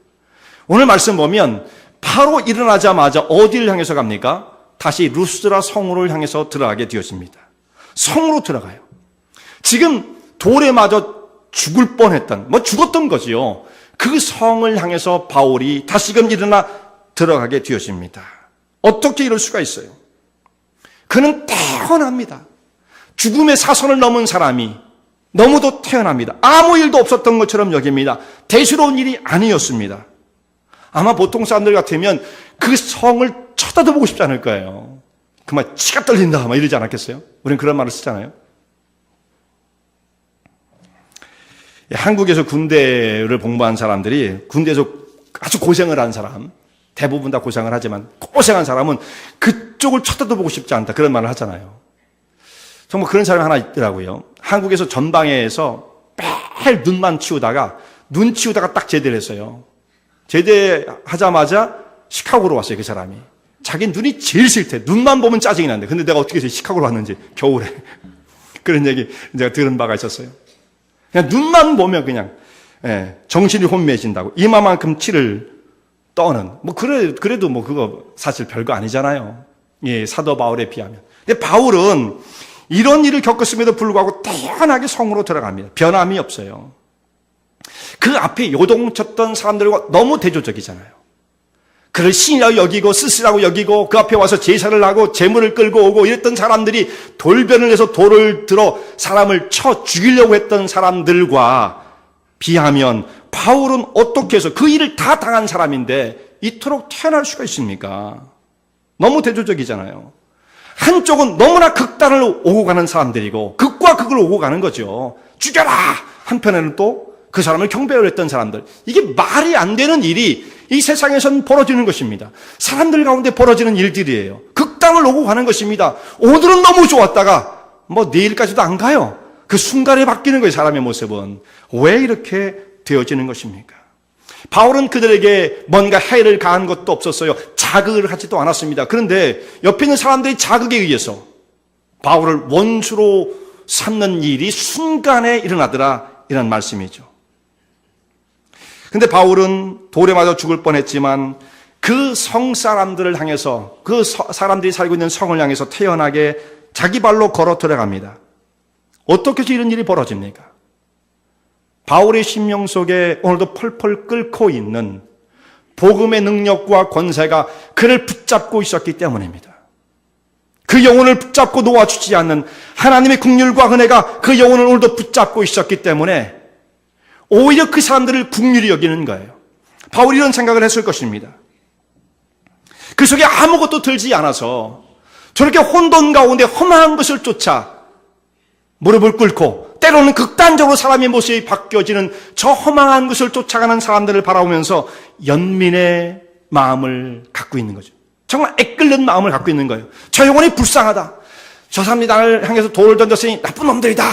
오늘 말씀 보면 바로 일어나자마자 어디를 향해서 갑니까? 다시 루스드라 성으로 향해서 들어가게 되었습니다. 성으로 들어가요. 지금 돌에 맞아 죽을 뻔했던, 죽었던 거지요. 그 성을 향해서 바울이 다시금 일어나 들어가게 되었습니다. 어떻게 이럴 수가 있어요? 그는 태어납니다. 죽음의 사선을 넘은 사람이 너무도 태어납니다. 아무 일도 없었던 것처럼 여깁니다. 대수로운 일이 아니었습니다. 아마 보통 사람들 같으면 그 성을 쳐다도 보고 싶지 않을 거예요. 치가 떨린다 이러지 않았겠어요? 우리는 그런 말을 쓰잖아요. 한국에서 군대를 복무한 사람들이 군대에서 아주 고생을 한 사람, 대부분 다 고생을 하지만 고생한 사람은 그쪽을 쳐다도 보고 싶지 않다 그런 말을 하잖아요. 정말 그런 사람이 하나 있더라고요. 한국에서 전방에서 매일 눈만 치우다가 눈 치우다가 딱 제대를 했어요. 제대하자마자 시카고로 왔어요. 그 사람이. 자기 눈이 제일 싫대. 눈만 보면 짜증이 난대. 근데 내가 어떻게 해서 시카고로 왔는지 겨울에 그런 얘기 제가 들은 바가 있었어요. 그냥 눈만 보면 그냥 정신이 혼미해진다고. 이마만큼 치를 떠는. 그래도 그거 사실 별거 아니잖아요. 예, 사도 바울에 비하면. 근데 바울은 이런 일을 겪었음에도 불구하고 태연하게 성으로 들어갑니다. 변함이 없어요. 그 앞에 요동쳤던 사람들과 너무 대조적이잖아요. 그를 신이라고 여기고 스스라고 여기고 그 앞에 와서 제사를 하고 제물을 끌고 오고 이랬던 사람들이 돌변을 해서 돌을 들어 사람을 쳐 죽이려고 했던 사람들과 비하면 바울은 어떻게 해서 그 일을 다 당한 사람인데 이토록 태어날 수가 있습니까? 너무 대조적이잖아요. 한쪽은 너무나 극단을 오고 가는 사람들이고 극과 막 그걸 오고 가는 거죠. 죽여라! 한편에는 또 그 사람을 경배를 했던 사람들. 이게 말이 안 되는 일이 이 세상에선 벌어지는 것입니다. 사람들 가운데 벌어지는 일들이에요. 극단을 오고 가는 것입니다. 오늘은 너무 좋았다가 내일까지도 안 가요. 그 순간에 바뀌는 거예요. 사람의 모습은. 왜 이렇게 되어지는 것입니까? 바울은 그들에게 뭔가 해를 가한 것도 없었어요. 자극을 하지도 않았습니다. 그런데 옆에 있는 사람들의 자극에 의해서 바울을 원수로 삼는 일이 순간에 일어나더라, 이런 말씀이죠. 근데 바울은 돌에 맞아 죽을 뻔했지만 그 성 사람들을 향해서, 그 사람들이 살고 있는 성을 향해서 태연하게 자기 발로 걸어 들어갑니다. 어떻게 해서 이런 일이 벌어집니까? 바울의 심령 속에 오늘도 펄펄 끓고 있는 복음의 능력과 권세가 그를 붙잡고 있었기 때문입니다. 그 영혼을 붙잡고 놓아주지 않는 하나님의 긍휼과 은혜가 그 영혼을 오늘도 붙잡고 있었기 때문에 오히려 그 사람들을 긍휼히 여기는 거예요. 바울이 이런 생각을 했을 것입니다. 그 속에 아무것도 들지 않아서 저렇게 혼돈 가운데 험한 것을 쫓아 무릎을 꿇고 때로는 극단적으로 사람의 모습이 바뀌어지는 저 허망한 것을 쫓아가는 사람들을 바라보면서 연민의 마음을 갖고 있는 거죠. 정말 애끓는 마음을 갖고 있는 거예요. 저 영혼이 불쌍하다. 저 사람이 나를 향해서 돌을 던졌으니 나쁜 놈들이다.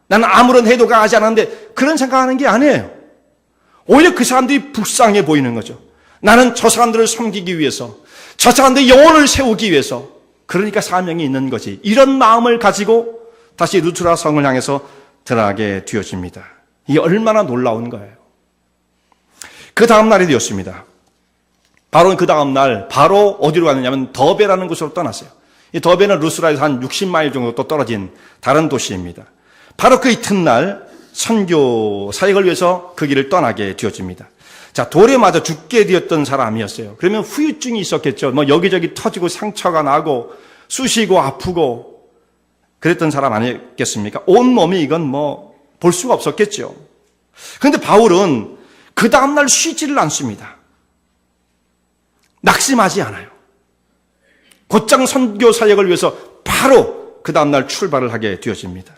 나는 아무런 해도가 하지 않았는데, 그런 생각하는 게 아니에요. 오히려 그 사람들이 불쌍해 보이는 거죠. 나는 저 사람들을 섬기기 위해서, 저 사람들의 영혼을 세우기 위해서, 그러니까 사명이 있는 거지. 이런 마음을 가지고 다시 루스드라 성을 향해서 들어가게 되어집니다. 이게 얼마나 놀라운 거예요. 그 다음 날이 되었습니다. 바로 그 다음 날 바로 어디로 갔느냐면 더베라는 곳으로 떠났어요. 이 더베는 루스드라에서 한 60마일 정도 또 떨어진 다른 도시입니다. 바로 그 이튿날 선교 사역을 위해서 그 길을 떠나게 되어집니다. 자, 돌에 맞아 죽게 되었던 사람이었어요. 그러면 후유증이 있었겠죠. 여기저기 터지고 상처가 나고 쑤시고 아프고 그랬던 사람 아니겠습니까? 온 몸이 이건 볼 수가 없었겠죠. 그런데 바울은 그 다음날 쉬지를 않습니다. 낙심하지 않아요. 곧장 선교 사역을 위해서 바로 그 다음날 출발을 하게 되어집니다.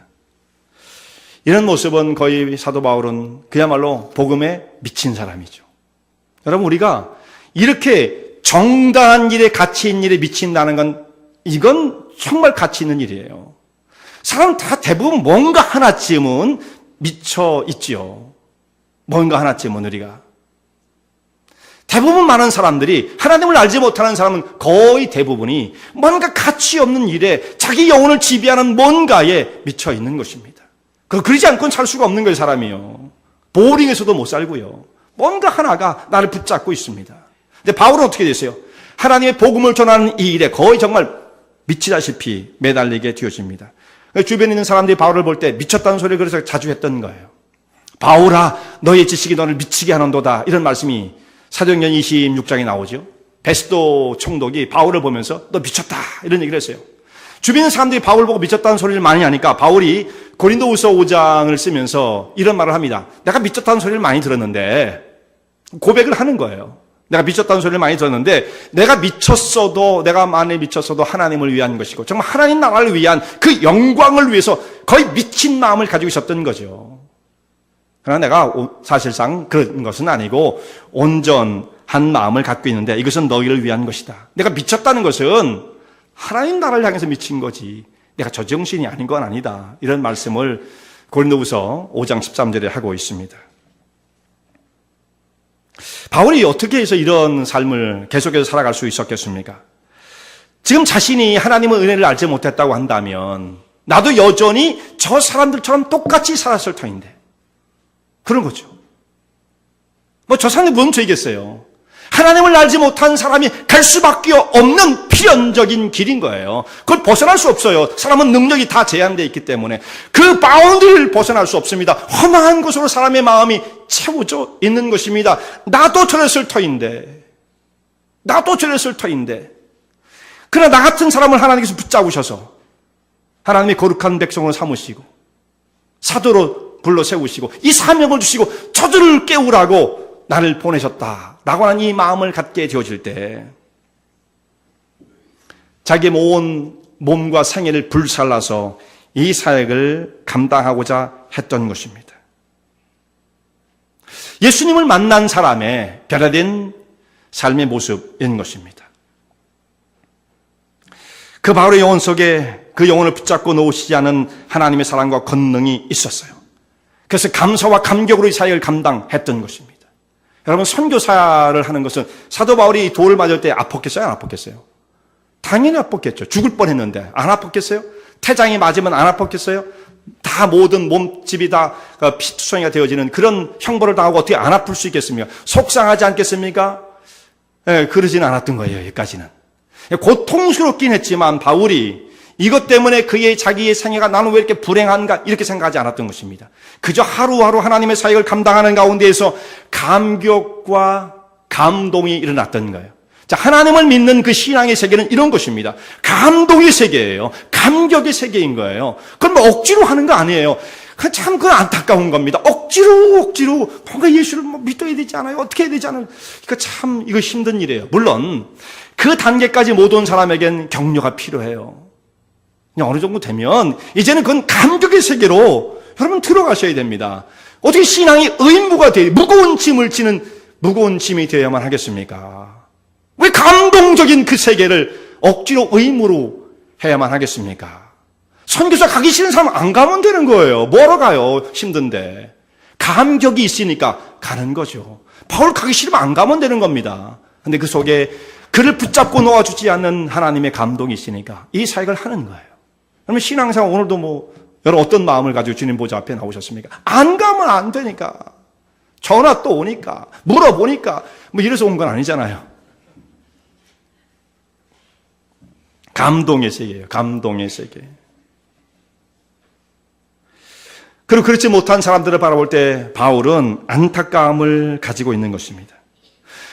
이런 모습은 거의 사도 바울은 그야말로 복음에 미친 사람이죠. 여러분, 우리가 이렇게 정당한 일에, 가치 있는 일에 미친다는 건 이건 정말 가치 있는 일이에요. 사람 다 대부분 뭔가 하나쯤은 미쳐 있지요. 뭔가 하나쯤은 우리가. 대부분 많은 사람들이, 하나님을 알지 못하는 사람은 거의 대부분이 뭔가 가치 없는 일에, 자기 영혼을 지배하는 뭔가에 미쳐 있는 것입니다. 그러지 않고는 살 수가 없는 거예요, 사람이요. 보링에서도 못 살고요. 뭔가 하나가 나를 붙잡고 있습니다. 근데 바울은 어떻게 됐어요? 하나님의 복음을 전하는 이 일에 거의 정말 미치다시피 매달리게 되어집니다. 주변에 있는 사람들이 바울을 볼 때 미쳤다는 소리를 그래서 자주 했던 거예요. 바울아, 너의 지식이 너를 미치게 하는도다. 이런 말씀이 사도행전 26장에 나오죠. 베스도 총독이 바울을 보면서 너 미쳤다, 이런 얘기를 했어요. 주변 사람들이 바울 보고 미쳤다는 소리를 많이 하니까 바울이 고린도후서 5장을 쓰면서 이런 말을 합니다. 내가 미쳤다는 소리를 많이 들었는데, 고백을 하는 거예요. 내가 미쳤다는 소리를 많이 들었는데 내가 미쳤어도, 내가 만에 미쳤어도 하나님을 위한 것이고 정말 하나님 나라를 위한 그 영광을 위해서 거의 미친 마음을 가지고 있었던 거죠. 그러나 내가 사실상 그런 것은 아니고 온전한 마음을 갖고 있는데 이것은 너희를 위한 것이다. 내가 미쳤다는 것은 하나님 나라를 향해서 미친 거지 내가 저정신이 아닌 건 아니다. 이런 말씀을 고린도후서 5장 13절에 하고 있습니다. 바울이 어떻게 해서 이런 삶을 계속해서 살아갈 수 있었겠습니까? 지금 자신이 하나님의 은혜를 알지 못했다고 한다면 나도 여전히 저 사람들처럼 똑같이 살았을 터인데 그런 거죠. 저 사람이 뭔 죄겠어요? 하나님을 알지 못한 사람이 갈 수밖에 없는 필연적인 길인 거예요. 그걸 벗어날 수 없어요. 사람은 능력이 다 제한되어 있기 때문에 그 바운드를 벗어날 수 없습니다. 험한 곳으로 사람의 마음이 채워져 있는 것입니다. 나도 저랬을 터인데 그러나 나 같은 사람을 하나님께서 붙잡으셔서 하나님의 거룩한 백성으로 삼으시고 사도로 불러 세우시고 이 사명을 주시고 저들을 깨우라고 나를 보내셨다라고 하는 이 마음을 갖게 되어질 때 자기의 온 몸과 생애를 불살라서 이 사역을 감당하고자 했던 것입니다. 예수님을 만난 사람의 변화된 삶의 모습인 것입니다. 그 바울의 영혼 속에 그 영혼을 붙잡고 놓으시지 않은 하나님의 사랑과 권능이 있었어요. 그래서 감사와 감격으로 이 사역을 감당했던 것입니다. 여러분, 선교사를 하는 것은 사도 바울이 돌을 맞을 때 아팠겠어요? 안 아팠겠어요? 당연히 아팠겠죠. 죽을 뻔했는데 안 아팠겠어요? 태장이 맞으면 안 아팠겠어요? 다 모든 몸집이 다 피투성이가 되어지는 그런 형벌을 당하고 어떻게 안 아플 수 있겠습니까? 속상하지 않겠습니까? 그러지는 않았던 거예요. 여기까지는. 고통스럽긴 했지만 바울이 이것 때문에 그의 자기의 생애가 나는 왜 이렇게 불행한가 이렇게 생각하지 않았던 것입니다. 그저 하루하루 하나님의 사역을 감당하는 가운데에서 감격과 감동이 일어났던 거예요. 자, 하나님을 믿는 그 신앙의 세계는 이런 것입니다. 감동의 세계예요. 감격의 세계인 거예요. 그럼 뭐 억지로 하는 거 아니에요. 참 그건 안타까운 겁니다. 억지로 뭔가 예수를 믿어야 되지 않아요? 어떻게 해야 되지 않아요? 그러니까 참 이거 힘든 일이에요. 물론 그 단계까지 못 온 사람에겐 격려가 필요해요. 그냥 어느 정도 되면 이제는 그건 감격의 세계로 여러분 들어가셔야 됩니다. 어떻게 신앙이 의무가 돼요? 무거운 짐을 지는 무거운 짐이 되어야만 하겠습니까? 왜 감동적인 그 세계를 억지로 의무로 해야만 하겠습니까? 선교사 가기 싫은 사람 안 가면 되는 거예요. 뭐하러 가요? 힘든데. 감격이 있으니까 가는 거죠. 바울 가기 싫으면 안 가면 되는 겁니다. 근데 그 속에 그를 붙잡고 놓아주지 않는 하나님의 감동이 있으니까 이 사역을 하는 거예요. 그러면 신앙생활 오늘도 여러분 어떤 마음을 가지고 주님 보좌 앞에 나오셨습니까? 안 가면 안 되니까. 전화 또 오니까, 물어보니까, 이래서 온 건 아니잖아요. 감동의 세계예요. 감동의 세계. 그리고 그렇지 못한 사람들을 바라볼 때 바울은 안타까움을 가지고 있는 것입니다.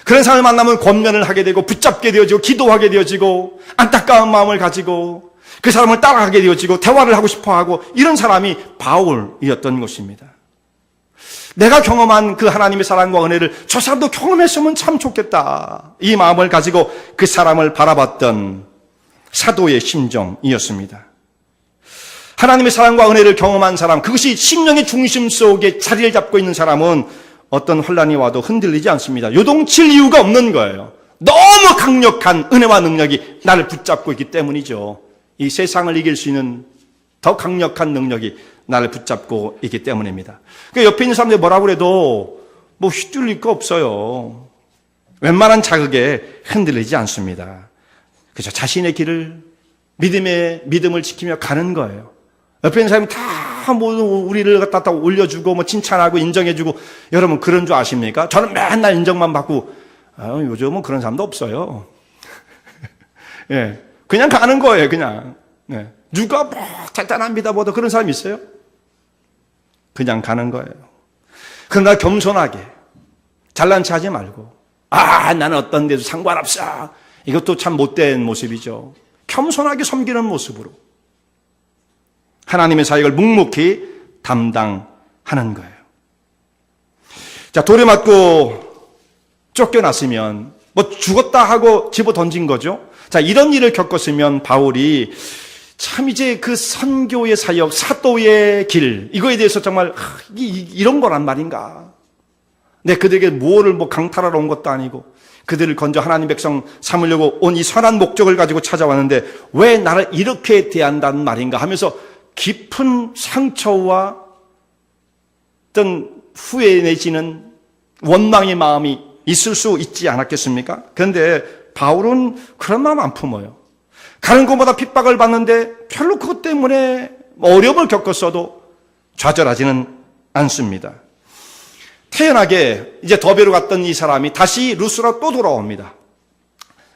그런 사람을 만나면 권면을 하게 되고 붙잡게 되어지고 기도하게 되어지고 안타까운 마음을 가지고 그 사람을 따라가게 되어지고 대화를 하고 싶어하고 이런 사람이 바울이었던 것입니다. 내가 경험한 그 하나님의 사랑과 은혜를 저 사람도 경험했으면 참 좋겠다. 이 마음을 가지고 그 사람을 바라봤던 사도의 심정이었습니다. 하나님의 사랑과 은혜를 경험한 사람, 그것이 심령의 중심 속에 자리를 잡고 있는 사람은 어떤 혼란이 와도 흔들리지 않습니다. 요동칠 이유가 없는 거예요. 너무 강력한 은혜와 능력이 나를 붙잡고 있기 때문이죠. 이 세상을 이길 수 있는 더 강력한 능력이 나를 붙잡고 있기 때문입니다. 그러니까 옆에 있는 사람들이 뭐라고 해도 휘둘릴 거 없어요. 웬만한 자극에 흔들리지 않습니다. 그죠? 자신의 길을 믿음을 지키며 가는 거예요. 옆에 있는 사람이 다 우리를 갖다 올려주고 칭찬하고 인정해주고 여러분 그런 줄 아십니까? 저는 맨날 인정만 받고 요즘은 그런 사람도 없어요. 예, 그냥 가는 거예요. 그냥 누가 대단합니다 보다 그런 사람이 있어요? 그냥 가는 거예요. 그러나 겸손하게 잘난 체 하지 말고 나는 어떤 데도 상관없어. 이것도 참 못된 모습이죠. 겸손하게 섬기는 모습으로 하나님의 사역을 묵묵히 담당하는 거예요. 자, 돌에 맞고 쫓겨났으면 죽었다 하고 집어 던진 거죠. 자, 이런 일을 겪었으면 바울이 참 이제 그 선교의 사역, 사도의 길 이거에 대해서 정말 이런 거란 말인가. 그들에게 무엇을 강탈하러 온 것도 아니고 그들을 건져 하나님 백성 삼으려고 온 이 선한 목적을 가지고 찾아왔는데 왜 나를 이렇게 대한다는 말인가 하면서 깊은 상처와 어떤 후회 내지는 원망의 마음이 있을 수 있지 않았겠습니까? 그런데 바울은 그런 마음 안 품어요. 가는 곳마다 핍박을 받는데 별로 그것 때문에 어려움을 겪었어도 좌절하지는 않습니다. 태연하게 이제 더베로 갔던 이 사람이 다시 루스라 또 돌아옵니다.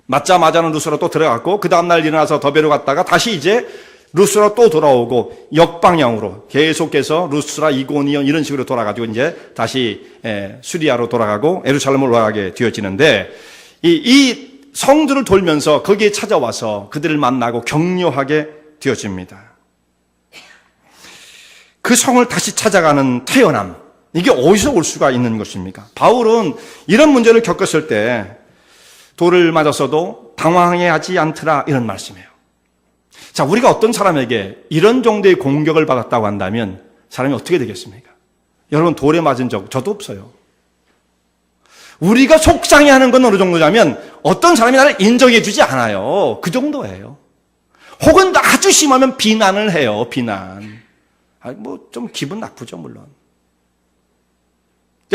맞자마자는 루스라 또 들어갔고 그 다음날 일어나서 더베로 갔다가 다시 이제 루스라 또 돌아오고 역방향으로 계속해서 루스라, 이고니온 이런 식으로 돌아가지고 이제 다시 수리아로 돌아가고 예루살렘으로 올라가게 되어지는데 이 성들을 돌면서 거기에 찾아와서 그들을 만나고 격려하게 되어집니다. 그 성을 다시 찾아가는 태연함, 이게 어디서 올 수가 있는 것입니까? 바울은 이런 문제를 겪었을 때 돌을 맞았어도 당황해하지 않더라 이런 말씀이에요. 자, 우리가 어떤 사람에게 이런 정도의 공격을 받았다고 한다면 사람이 어떻게 되겠습니까? 여러분, 돌에 맞은 적 저도 없어요. 우리가 속상해하는 건 어느 정도냐면 어떤 사람이 나를 인정해 주지 않아요. 그 정도예요. 혹은 아주 심하면 비난을 해요. 비난. 뭐 좀 기분 나쁘죠, 물론.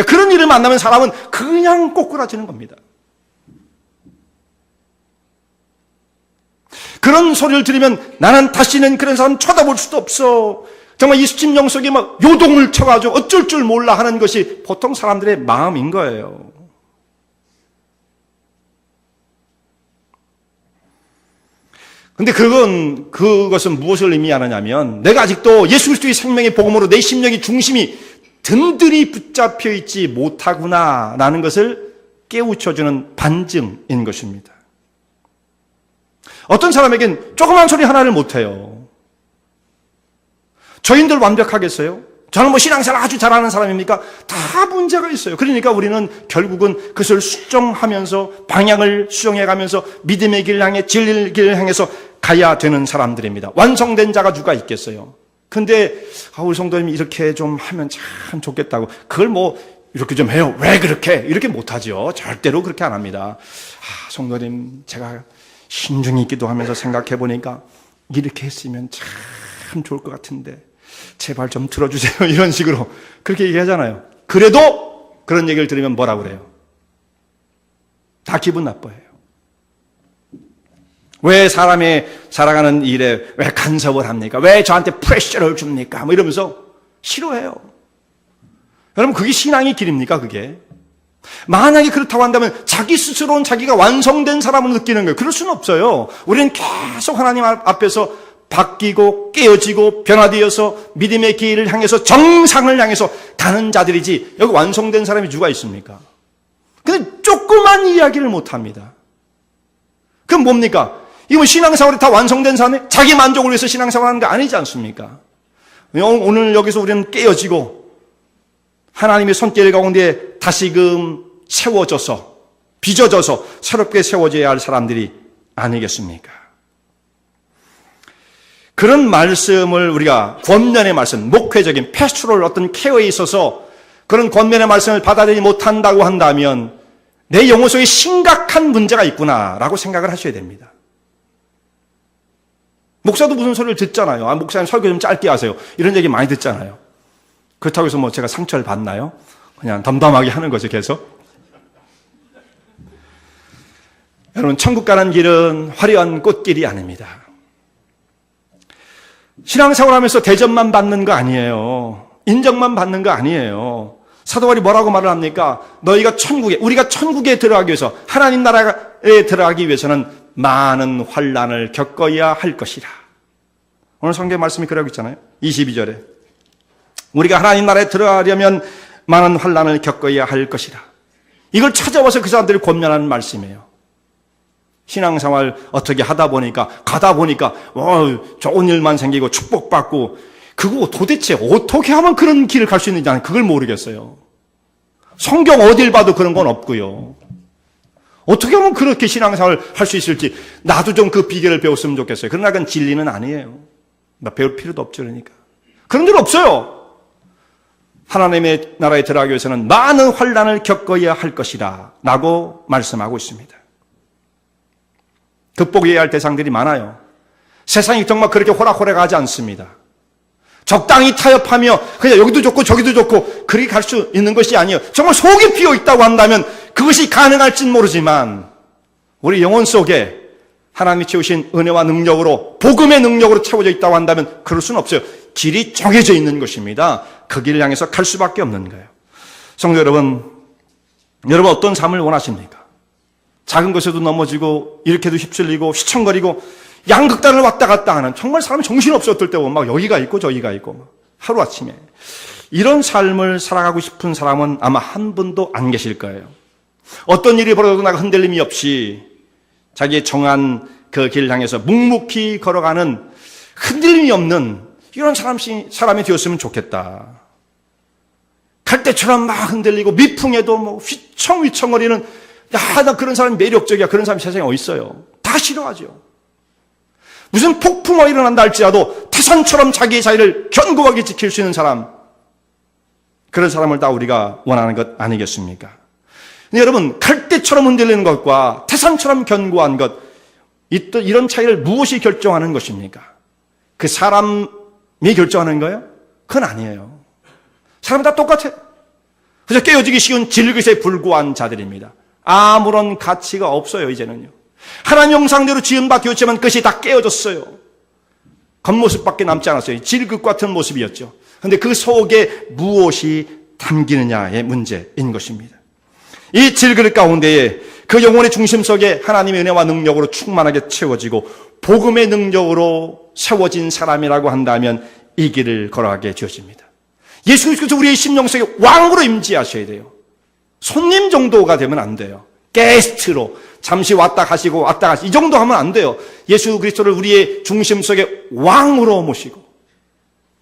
그런 일을 만나면 사람은 그냥 꼬꾸라지는 겁니다. 그런 소리를 들으면 나는 다시는 그런 사람 쳐다볼 수도 없어. 정말 이 심령 속에 막 요동을 쳐가지고 어쩔 줄 몰라 하는 것이 보통 사람들의 마음인 거예요. 근데 그것은 무엇을 의미하느냐면 내가 아직도 예수 그리스도의 생명의 복음으로 내 심령의 중심이 든든히 붙잡혀 있지 못하구나라는 것을 깨우쳐주는 반증인 것입니다. 어떤 사람에겐 조그만 소리 하나를 못해요. 저희들 완벽하겠어요? 저는 뭐 신앙생활 아주 잘하는 사람입니까? 다 문제가 있어요. 그러니까 우리는 결국은 그것을 수정하면서 방향을 수정해가면서 믿음의 길을 향해 진리의 길을 향해서 가야 되는 사람들입니다. 완성된 자가 누가 있겠어요? 근데 우리 성도님 이렇게 좀 하면 참 좋겠다고 그걸 뭐 이렇게 좀 해요. 왜 그렇게? 이렇게 못하죠. 절대로 그렇게 안 합니다. 성도님 제가 신중히 기도하면서 생각해 보니까 이렇게 했으면 참 좋을 것 같은데 제발 좀 들어주세요. 이런 식으로 그렇게 얘기하잖아요. 그래도 그런 얘기를 들으면 뭐라고 그래요? 다 기분 나빠해요. 왜 사람의 살아가는 일에 왜 간섭을 합니까? 왜 저한테 프레셔를 줍니까? 뭐 이러면서 싫어해요. 여러분 그게 신앙의 길입니까? 그게? 만약에 그렇다고 한다면 자기 스스로는 자기가 완성된 사람을 느끼는 거예요. 그럴 수는 없어요. 우리는 계속 하나님 앞에서 바뀌고 깨어지고 변화되어서 믿음의 길을 향해서 정상을 향해서 가는 자들이지 여기 완성된 사람이 누가 있습니까? 근데 조그만 이야기를 못합니다. 그럼 뭡니까? 이건 신앙생활이 다 완성된 사람이 자기 만족을 위해서 신앙생활하는 게 아니지 않습니까? 오늘 여기서 우리는 깨어지고 하나님의 손길 가운데 다시금 세워져서 빚어져서 새롭게 세워져야 할 사람들이 아니겠습니까? 그런 말씀을 우리가 권면의 말씀, 목회적인 패스토럴 어떤 케어에 있어서 그런 권면의 말씀을 받아들이지 못한다고 한다면 내 영혼 속에 심각한 문제가 있구나라고 생각을 하셔야 됩니다. 목사도 무슨 소리를 듣잖아요. 목사님 설교 좀 짧게 하세요. 이런 얘기 많이 듣잖아요. 그렇다고 해서 뭐 제가 상처를 받나요? 그냥 담담하게 하는 거죠, 계속. 여러분, 천국 가는 길은 화려한 꽃길이 아닙니다. 신앙생활 하면서 대접만 받는 거 아니에요. 인정만 받는 거 아니에요. 사도 바울이 뭐라고 말을 합니까? 우리가 천국에 들어가기 위해서, 하나님 나라에 들어가기 위해서는 많은 환난을 겪어야 할 것이라. 오늘 성경 말씀이 그러고 있잖아요. 22절에. 우리가 하나님 나라에 들어가려면 많은 환난을 겪어야 할 것이라. 이걸 찾아와서 그 사람들이 권면하는 말씀이에요. 신앙생활 어떻게 가다 보니까 좋은 일만 생기고 축복받고 그거 도대체 어떻게 하면 그런 길을 갈 수 있는지 나는 그걸 모르겠어요. 성경 어딜 봐도 그런 건 없고요. 어떻게 하면 그렇게 신앙생활을 할 수 있을지 나도 좀 그 비결을 배웠으면 좋겠어요. 그러나 그건 진리는 아니에요. 배울 필요도 없죠. 그러니까 그런 일 없어요. 하나님의 나라에 들어가기 위해서는 많은 환난을 겪어야 할 것이다 라고 말씀하고 있습니다. 극복해야 할 대상들이 많아요. 세상이 정말 그렇게 호락호락하지 않습니다. 적당히 타협하며 그냥 여기도 좋고 저기도 좋고 그렇게 갈 수 있는 것이 아니에요. 정말 속이 비어 있다고 한다면 그것이 가능할지는 모르지만 우리 영혼 속에 하나님이 채우신 은혜와 능력으로 복음의 능력으로 채워져 있다고 한다면 그럴 수는 없어요. 길이 정해져 있는 것입니다. 그 길을 향해서 갈 수밖에 없는 거예요. 성도 여러분 어떤 삶을 원하십니까? 작은 것에도 넘어지고 이렇게도 휩쓸리고 휘청거리고 양극단을 왔다 갔다 하는 정말 사람이 정신없어 어떨 때 보면 막 여기가 있고 저기가 있고 하루아침에 이런 삶을 살아가고 싶은 사람은 아마 한 분도 안 계실 거예요. 어떤 일이 벌어도 나가 흔들림이 없이 자기의 정한 그 길을 향해서 묵묵히 걸어가는 흔들림이 없는 이런 사람이 되었으면 좋겠다. 갈대처럼 막 흔들리고 미풍에도 뭐 휘청휘청거리는 나 그런 사람이 매력적이야. 그런 사람이 세상에 어디 있어요. 다 싫어하죠. 무슨 폭풍이 일어난다 할지라도 태산처럼 자기의 자리를 견고하게 지킬 수 있는 사람, 그런 사람을 다 우리가 원하는 것 아니겠습니까? 근데 여러분, 칼대처럼 흔들리는 것과 태산처럼 견고한 것, 이런 차이를 무엇이 결정하는 것입니까? 그 사람이 결정하는 거예요? 그건 아니에요. 사람은 다 똑같아요. 그래서 깨어지기 쉬운 질그릇에 불과한 자들입니다. 아무런 가치가 없어요, 이제는요. 하나님 형상대로 지음받았지만 그것이 다 깨어졌어요. 겉모습밖에 남지 않았어요. 질극 같은 모습이었죠. 그런데 그 속에 무엇이 담기느냐의 문제인 것입니다. 이 질그릇 가운데에 그 영혼의 중심 속에 하나님의 은혜와 능력으로 충만하게 채워지고 복음의 능력으로 세워진 사람이라고 한다면 이 길을 걸어가게 되어집니다. 예수 그리스도께서 우리의 심령 속에 왕으로 임재하셔야 돼요. 손님 정도가 되면 안 돼요. 게스트로 잠시 왔다 가시고 왔다 가시고 이 정도 하면 안 돼요. 예수 그리스도를 우리의 중심 속에 왕으로 모시고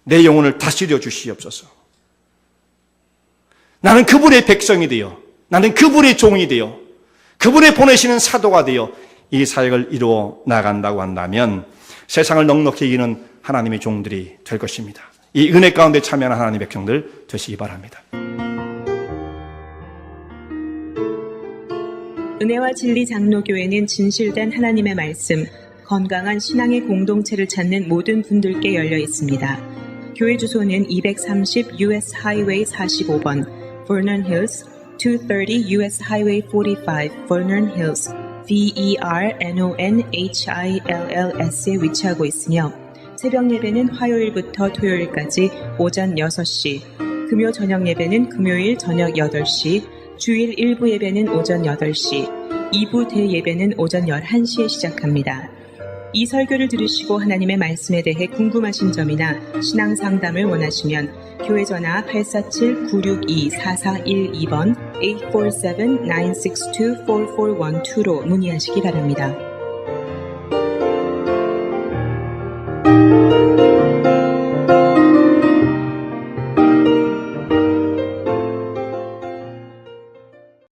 내 영혼을 다스려 주시옵소서. 나는 그분의 백성이 되어, 나는 그분의 종이 되어, 그분의 보내시는 사도가 되어 이 사역을 이루어 나간다고 한다면 세상을 넉넉히 이기는 하나님의 종들이 될 것입니다. 이 은혜 가운데 참여하는 하나님의 백성들 되시기 바랍니다. 은혜와 진리 장로교회는 진실된 하나님의 말씀, 건강한 신앙의 공동체를 찾는 모든 분들께 열려 있습니다. 교회 주소는 230 US Highway 45번, Vernon Hills, 230 US Highway 45, Vernon Hills, VERNONHILLS에 위치하고 있으며 새벽 예배는 화요일부터 토요일까지 오전 6시, 금요 저녁 예배는 금요일 저녁 8시, 주일 1부 예배는 오전 8시, 2부 대예배는 오전 11시에 시작합니다. 이 설교를 들으시고 하나님의 말씀에 대해 궁금하신 점이나 신앙 상담을 원하시면 교회 전화 847-962-4412번 847-962-4412로 문의하시기 바랍니다.